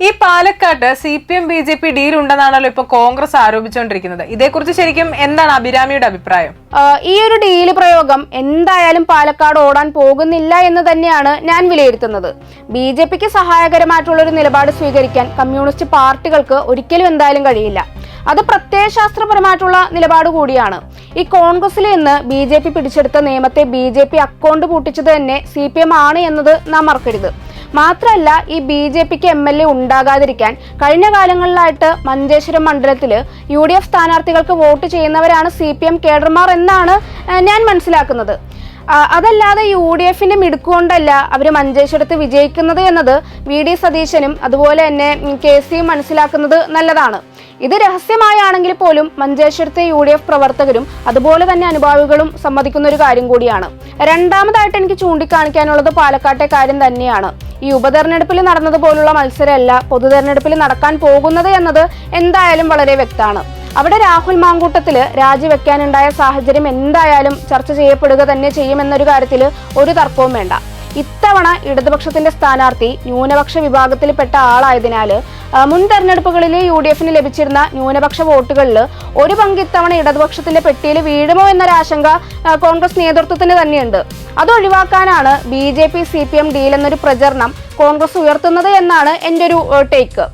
ഈ പാലക്കാട്ട് CPM BJP deal ഉണ്ടെന്നാണല്ലോ ഇപ്പൊ കോൺഗ്രസ് ആരോപിച്ചുകൊണ്ടിരിക്കുന്നത്. ഇതേക്കുറിച്ച് ശരിക്കും എന്താണ് അഭിരാമിയുടെ അഭിപ്രായം? ഈ ഒരു ഡീൽ പ്രയോഗം എന്തായാലും പാലക്കാട് ഓടാൻ പോകുന്നില്ല എന്ന് തന്നെയാണ് ഞാൻ വിലയിരുത്തുന്നത്. BJPക്ക് സഹായകരമായിട്ടുള്ള ഒരു നിലപാട് സ്വീകരിക്കാൻ കമ്മ്യൂണിസ്റ്റ് പാർട്ടികൾക്ക് ഒരിക്കലും എന്തായാലും കഴിയില്ല. അത് പ്രത്യയശാസ്ത്രപരമായിട്ടുള്ള നിലപാട് കൂടിയാണ്. ഈ കോൺഗ്രസിൽ നിന്ന് BJP പിടിച്ചെടുത്ത നിയമത്തെ BJP അക്കൗണ്ട് പൂട്ടിച്ചത് തന്നെ CPM ആണ് എന്നത് നാം മറക്കരുത്. മാത്രമല്ല, ഈ BJPക്ക് MLA ഉണ്ടാകാതിരിക്കാൻ കഴിഞ്ഞ കാലങ്ങളിലായിട്ട് മഞ്ചേശ്വരം മണ്ഡലത്തില് UDF സ്ഥാനാർത്ഥികൾക്ക് വോട്ട് ചെയ്യുന്നവരാണ് CPM കേഡർമാർ എന്നാണ് ഞാൻ മനസ്സിലാക്കുന്നത്. അതല്ലാതെ UDFന്റെ മിടുക്കുകൊണ്ടല്ല അവർ മഞ്ചേശ്വരത്ത് വിജയിക്കുന്നത് എന്നത് VD സതീശനും അതുപോലെ തന്നെ KCയും മനസ്സിലാക്കുന്നത് നല്ലതാണ്. ഇത് രഹസ്യമായാണെങ്കിൽ പോലും മഞ്ചേശ്വരത്തെ UDF പ്രവർത്തകരും അതുപോലെ തന്നെ അനുഭാവികളും സമ്മതിക്കുന്ന ഒരു കാര്യം കൂടിയാണ്. രണ്ടാമതായിട്ട് എനിക്ക് ചൂണ്ടിക്കാണിക്കാനുള്ളത് പാലക്കാട്ടെ കാര്യം തന്നെയാണ്. ഈ ഉപതെരഞ്ഞെടുപ്പിൽ നടന്നതുപോലുള്ള മത്സരമല്ല പൊതുതെരഞ്ഞെടുപ്പിൽ നടക്കാൻ പോകുന്നത് എന്നത് എന്തായാലും വളരെ വ്യക്തമാണ്. അവിടെ രാഹുൽ മാങ്കൂട്ടത്തില് രാജിവെക്കാനുണ്ടായ സാഹചര്യം എന്തായാലും ചർച്ച ചെയ്യപ്പെടുക തന്നെ ചെയ്യുമെന്നൊരു കാര്യത്തിൽ ഒരു തർക്കവും വേണ്ട. ഇത്തവണ ഇടതുപക്ഷത്തിന്റെ സ്ഥാനാർത്ഥി ന്യൂനപക്ഷ വിഭാഗത്തിൽപ്പെട്ട ആളായതിനാൽ മുൻ തെരഞ്ഞെടുപ്പുകളിൽ UDFന് ലഭിച്ചിരുന്ന ന്യൂനപക്ഷ വോട്ടുകളിൽ ഒരു പങ്ക് ഇത്തവണ ഇടതുപക്ഷത്തിന്റെ പെട്ടിയിൽ വീഴുമോ എന്നൊരാശങ്ക കോൺഗ്രസ് നേതൃത്വത്തിന് തന്നെയുണ്ട്. അത് ഒഴിവാക്കാനാണ് BJP CPM ഡീൽ എന്നൊരു പ്രചരണം കോൺഗ്രസ് ഉയർത്തുന്നത് എന്നാണ് എൻ്റെ ഒരു ടേക്ക്.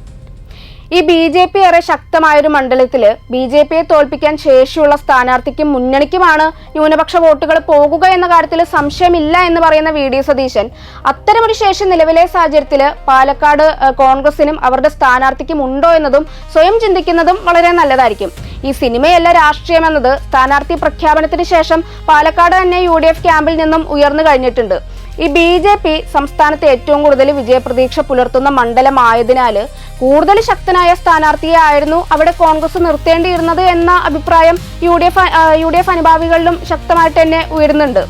ഈ BJP ഏറെ ശക്തമായൊരു മണ്ഡലത്തില് BJPയെ തോൽപ്പിക്കാൻ ശേഷിയുള്ള സ്ഥാനാർത്ഥിക്കും മുന്നണിക്കുമാണ് ന്യൂനപക്ഷ വോട്ടുകൾ പോകുക എന്ന കാര്യത്തിൽ സംശയമില്ല എന്ന് പറയുന്ന VD സതീശൻ അത്തരമൊരു ശേഷി നിലവിലെ സാഹചര്യത്തിൽ പാലക്കാട് കോൺഗ്രസിനും അവരുടെ സ്ഥാനാർത്ഥിക്കും ഉണ്ടോ എന്നതും സ്വയം ചിന്തിക്കുന്നതും വളരെ നല്ലതായിരിക്കും. ഈ സിനിമയല്ല രാഷ്ട്രീയം എന്നത് സ്ഥാനാർത്ഥി പ്രഖ്യാപനത്തിന് ശേഷം പാലക്കാട് തന്നെ UDF ക്യാമ്പിൽ നിന്നും ഉയർന്നു കഴിഞ്ഞിട്ടുണ്ട്. ഈ BJP സംസ്ഥാനത്ത് ഏറ്റവും കൂടുതൽ വിജയപ്രതീക്ഷ പുലർത്തുന്ന മണ്ഡലമായതിനാൽ കൂടുതൽ ശക്തനായ സ്ഥാനാർത്ഥിയെ ആയിരുന്നു അവിടെ കോൺഗ്രസ് നിർത്തേണ്ടിയിരുന്നത് എന്ന അഭിപ്രായം UDF അനുഭാവികളിലും ശക്തമായിട്ട് തന്നെ ഉയരുന്നുണ്ട്.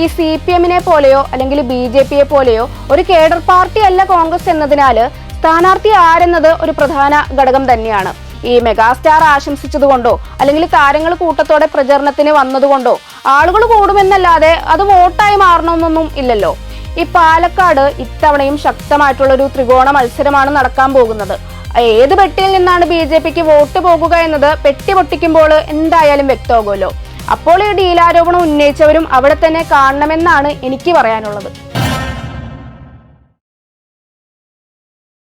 ഈ CPMനെ പോലെയോ അല്ലെങ്കിൽ BJPയെ പോലെയോ ഒരു കേഡർ പാർട്ടി അല്ല കോൺഗ്രസ് എന്നതിനാൽ സ്ഥാനാർത്ഥി ആരെന്നത് ഒരു പ്രധാന ഘടകം തന്നെയാണ്. ഈ മെഗാസ്റ്റാർ ആശംസിച്ചതുകൊണ്ടോ അല്ലെങ്കിൽ താരങ്ങൾ കൂട്ടത്തോടെ പ്രചരണത്തിന് വന്നതുകൊണ്ടോ ആളുകൾ കൂടുമെന്നല്ലാതെ അത് വോട്ടായി മാറണമെന്നൊന്നും ഇല്ലല്ലോ. ഈ പാലക്കാട് ഇത്തവണയും ശക്തമായിട്ടുള്ള ഒരു ത്രികോണ മത്സരമാണ് നടക്കാൻ പോകുന്നത്. ഏത് പെട്ടിയിൽ നിന്നാണ് BJPക്ക് വോട്ട് പോകുക എന്നത് പെട്ടി പൊട്ടിക്കുമ്പോൾ എന്തായാലും വ്യക്തമാകുമല്ലോ. അപ്പോൾ ഈ ഡീലാരോപണം ഉന്നയിച്ചവരും അവിടെ തന്നെ കാണണമെന്നാണ് എനിക്ക് പറയാനുള്ളത്.